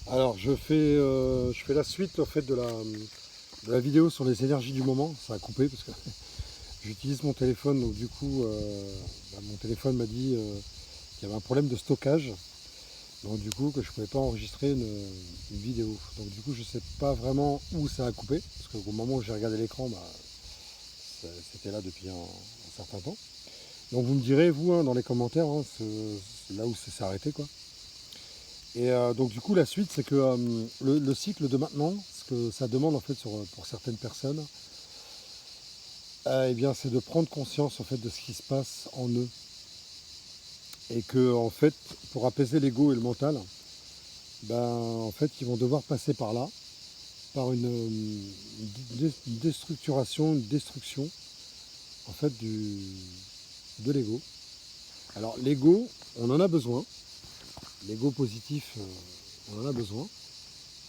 Alors je fais la suite en fait de la vidéo sur les énergies du moment. Ça a coupé parce que j'utilise mon téléphone, donc du coup mon téléphone m'a dit qu'il y avait un problème de stockage. Donc du coup que je ne pouvais pas enregistrer une vidéo. Donc du coup je ne sais pas vraiment où ça a coupé, parce qu'au moment où j'ai regardé l'écran, c'était là depuis un certain temps. Donc vous me direz, vous, hein, dans les commentaires, hein, là où ça s'est arrêté, quoi. Et donc du coup la suite c'est que le cycle de maintenant, ce que ça demande en fait pour certaines personnes, eh bien c'est de prendre conscience en fait de ce qui se passe en eux. Et que en fait, pour apaiser l'ego et le mental, ben en fait ils vont devoir passer par là, par une déstructuration, une destruction en fait de l'ego. Alors l'ego, on en a besoin, l'ego positif, on en a besoin.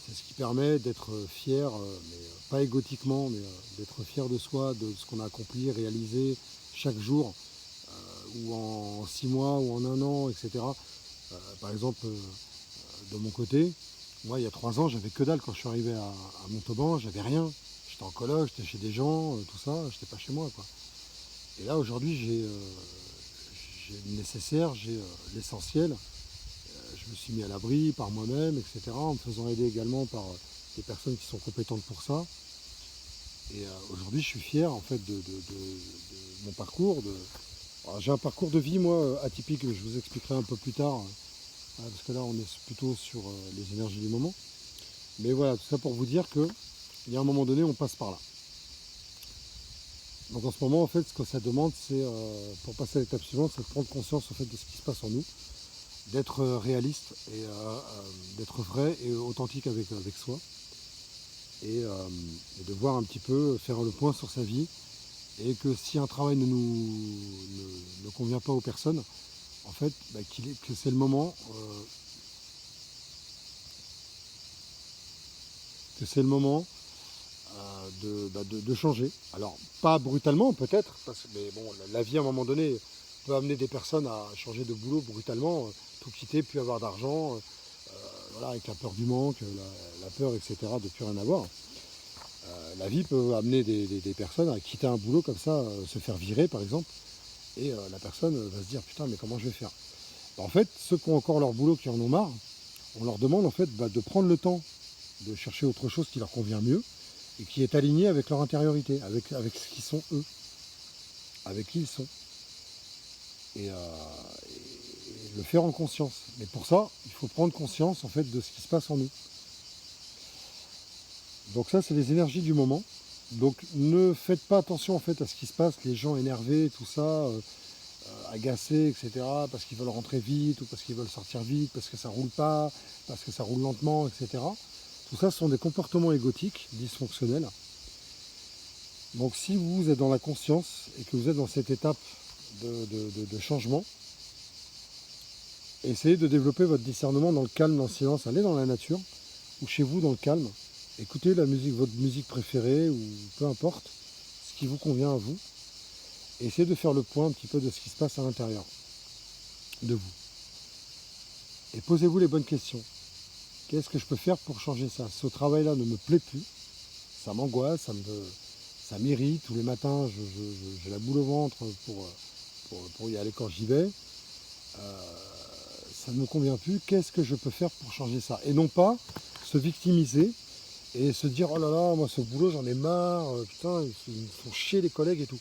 C'est ce qui permet d'être fier, mais pas égotiquement, mais d'être fier de soi, de ce qu'on a accompli, réalisé chaque jour, ou en 6 mois, ou en un an, etc. Par exemple, de mon côté, moi il y a 3 ans, j'avais que dalle quand je suis arrivé à Montauban, j'avais rien. J'étais en coloc, j'étais chez des gens, tout ça, j'étais pas chez moi, quoi. Et là aujourd'hui j'ai le nécessaire, j'ai l'essentiel. Je me suis mis à l'abri par moi-même, etc., en me faisant aider également par des personnes qui sont compétentes pour ça. Et aujourd'hui, je suis fier en fait de mon parcours. J'ai un parcours de vie, moi, atypique, je vous expliquerai un peu plus tard, parce que là, on est plutôt sur les énergies du moment. Mais voilà, tout ça pour vous dire qu'il y a un moment donné, on passe par là. Donc en ce moment, en fait, ce que ça demande, c'est, pour passer à l'étape suivante, c'est de prendre conscience en fait, de ce qui se passe en nous, d'être réaliste et d'être vrai et authentique avec soi. Et de voir un petit peu, faire le point sur sa vie, et que si un travail ne convient pas aux personnes, en fait, que c'est le moment, que c'est le moment de changer. Alors, pas brutalement peut-être, mais bon, la vie à un moment donné peut amener des personnes à changer de boulot brutalement, tout quitter, puis avoir d'argent, voilà, avec la peur du manque, la peur, etc., de plus rien avoir. La vie peut amener des personnes à quitter un boulot comme ça, se faire virer par exemple, et la personne va se dire putain mais comment je vais faire. En fait, ceux qui ont encore leur boulot, qui en ont marre, on leur demande en fait de prendre le temps de chercher autre chose qui leur convient mieux et qui est aligné avec leur intériorité, avec ce qu'ils sont eux, avec qui ils sont. Et le faire en conscience. Mais pour ça, il faut prendre conscience en fait de ce qui se passe en nous. Donc ça, c'est les énergies du moment. Donc ne faites pas attention en fait à ce qui se passe, les gens énervés, tout ça, agacés, etc. Parce qu'ils veulent rentrer vite ou parce qu'ils veulent sortir vite, parce que ça roule pas, parce que ça roule lentement, etc. Tout ça, ce sont des comportements égotiques, dysfonctionnels. Donc si vous êtes dans la conscience et que vous êtes dans cette étape de changement, essayez de développer votre discernement dans le calme, dans le silence. Allez dans la nature ou chez vous dans le calme. Écoutez la musique, votre musique préférée ou peu importe, ce qui vous convient à vous. Et essayez de faire le point un petit peu de ce qui se passe à l'intérieur de vous. Et posez-vous les bonnes questions. Qu'est-ce que je peux faire pour changer ça? Ce travail-là ne me plaît plus. Ça m'angoisse, ça m'irrite. Tous les matins, j'ai la boule au ventre pour y aller quand j'y vais. Ça ne me convient plus. Qu'est-ce que je peux faire pour changer ça? Et non pas se victimiser et se dire oh là là, moi ce boulot j'en ai marre, putain, ils me font chier les collègues et tout.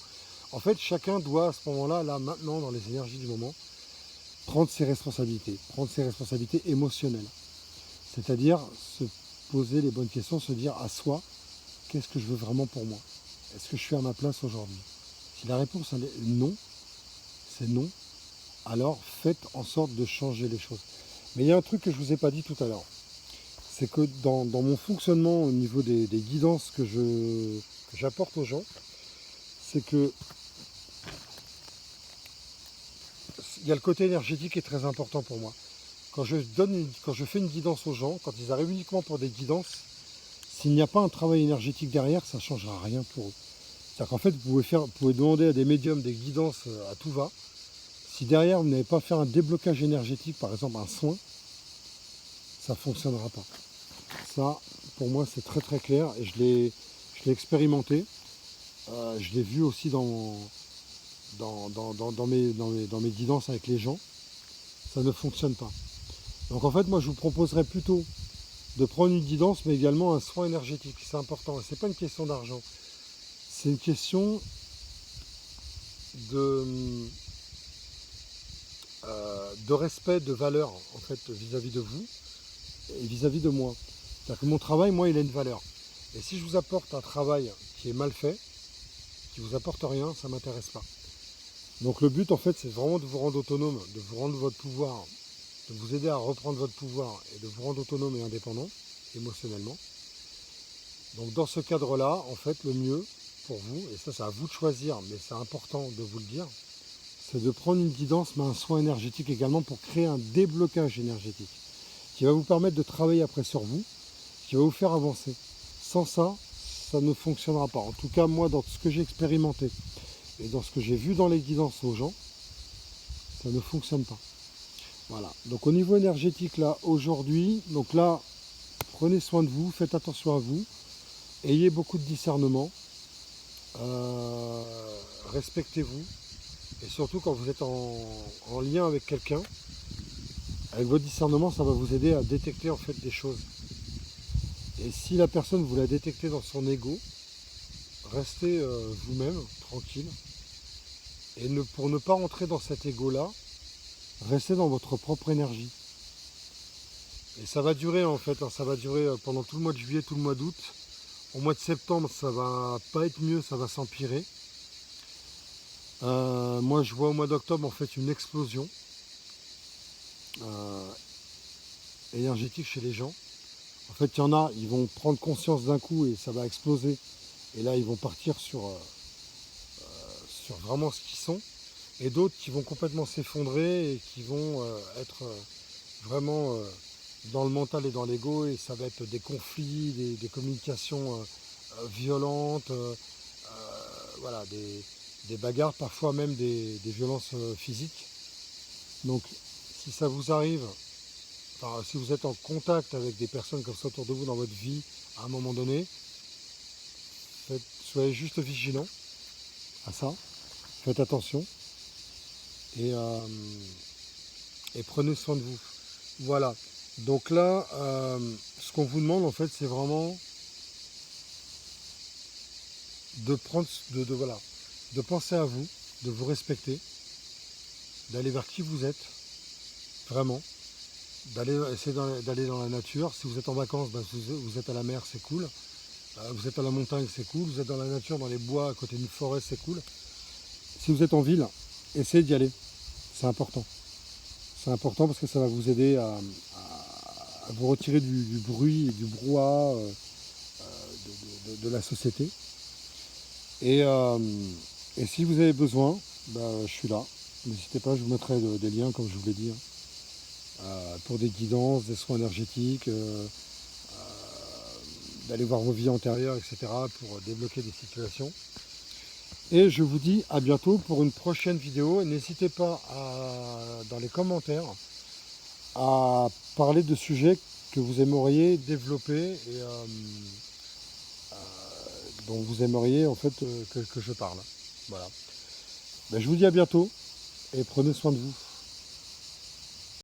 En fait, chacun doit à ce moment-là, là maintenant, dans les énergies du moment, prendre ses responsabilités émotionnelles. C'est-à-dire se poser les bonnes questions, se dire à soi, qu'est-ce que je veux vraiment pour moi? Est-ce que je suis à ma place aujourd'hui? Si la réponse elle est non, c'est non, alors faites en sorte de changer les choses. Mais il y a un truc que je ne vous ai pas dit tout à l'heure. C'est que dans mon fonctionnement au niveau des guidances que j'apporte aux gens, c'est que il y a le côté énergétique qui est très important pour moi. Quand je fais une guidance aux gens, quand ils arrivent uniquement pour des guidances, s'il n'y a pas un travail énergétique derrière, ça ne changera rien pour eux. C'est-à-dire qu'en fait, vous pouvez demander à des médiums des guidances à tout va. Si derrière, vous n'avez pas fait un déblocage énergétique, par exemple un soin, ça ne fonctionnera pas. Ça, pour moi, c'est très très clair et je l'ai expérimenté. Je l'ai vu aussi dans mes guidances avec les gens. Ça ne fonctionne pas. Donc en fait, moi, je vous proposerais plutôt de prendre une guidance, mais également un soin énergétique. C'est important. Et ce n'est pas une question d'argent. C'est une question de respect, de valeur, en fait, vis-à-vis de vous et vis-à-vis de moi. C'est-à-dire que mon travail, moi, il a une valeur. Et si je vous apporte un travail qui est mal fait, qui vous apporte rien, ça ne m'intéresse pas. Donc le but, en fait, c'est vraiment de vous rendre autonome, de vous rendre votre pouvoir, de vous aider à reprendre votre pouvoir et de vous rendre autonome et indépendant, émotionnellement. Donc dans ce cadre-là, en fait, le mieux pour vous, et ça c'est à vous de choisir, mais c'est important de vous le dire, c'est de prendre une guidance, mais un soin énergétique également pour créer un déblocage énergétique qui va vous permettre de travailler après sur vous, qui va vous faire avancer. Sans ça, ça ne fonctionnera pas. En tout cas, moi, dans ce que j'ai expérimenté et dans ce que j'ai vu dans les guidances aux gens, ça ne fonctionne pas. Voilà. Donc au niveau énergétique, là, aujourd'hui, donc là, prenez soin de vous, faites attention à vous, ayez beaucoup de discernement, respectez-vous, et surtout quand vous êtes en lien avec quelqu'un, avec votre discernement, ça va vous aider à détecter en fait des choses. Et si la personne vous la détectez dans son ego, restez vous-même, tranquille. Et pour ne pas rentrer dans cet ego-là, restez dans votre propre énergie. Et ça va durer en fait, hein, ça va durer pendant tout le mois de juillet, tout le mois d'août. Au mois de septembre, ça va pas être mieux, ça va s'empirer. Moi, je vois au mois d'octobre en fait une explosion énergétique chez les gens. En fait, il y en a, ils vont prendre conscience d'un coup et ça va exploser. Et là, ils vont partir sur vraiment ce qu'ils sont. Et d'autres qui vont complètement s'effondrer et qui vont être vraiment dans le mental et dans l'ego. Et ça va être des conflits, des communications violentes, voilà, des bagarres, parfois même des violences physiques. Donc, si ça vous arrive, enfin, si vous êtes en contact avec des personnes comme ça autour de vous dans votre vie, à un moment donné, soyez juste vigilants à ça, faites attention et prenez soin de vous. Voilà. Donc là, ce qu'on vous demande en fait, c'est vraiment de prendre, voilà, de penser à vous, de vous respecter, d'aller vers qui vous êtes, vraiment, essayer d'aller dans la nature. Si vous êtes en vacances, ben, vous êtes à la mer, c'est cool. Vous êtes à la montagne, c'est cool. Vous êtes dans la nature, dans les bois, à côté d'une forêt, c'est cool. Si vous êtes en ville, essayez d'y aller. C'est important. C'est important parce que ça va vous aider à vous retirer du bruit et du brouhaha de la société. Et si vous avez besoin, ben, je suis là. N'hésitez pas, je vous mettrai des liens, comme je vous l'ai dit, pour des guidances, des soins énergétiques, d'aller voir vos vies antérieures, etc., pour débloquer des situations. Et je vous dis à bientôt pour une prochaine vidéo. Et n'hésitez pas dans les commentaires à parler de sujets que vous aimeriez développer et dont vous aimeriez en fait que je parle. Voilà. Ben, je vous dis à bientôt et prenez soin de vous.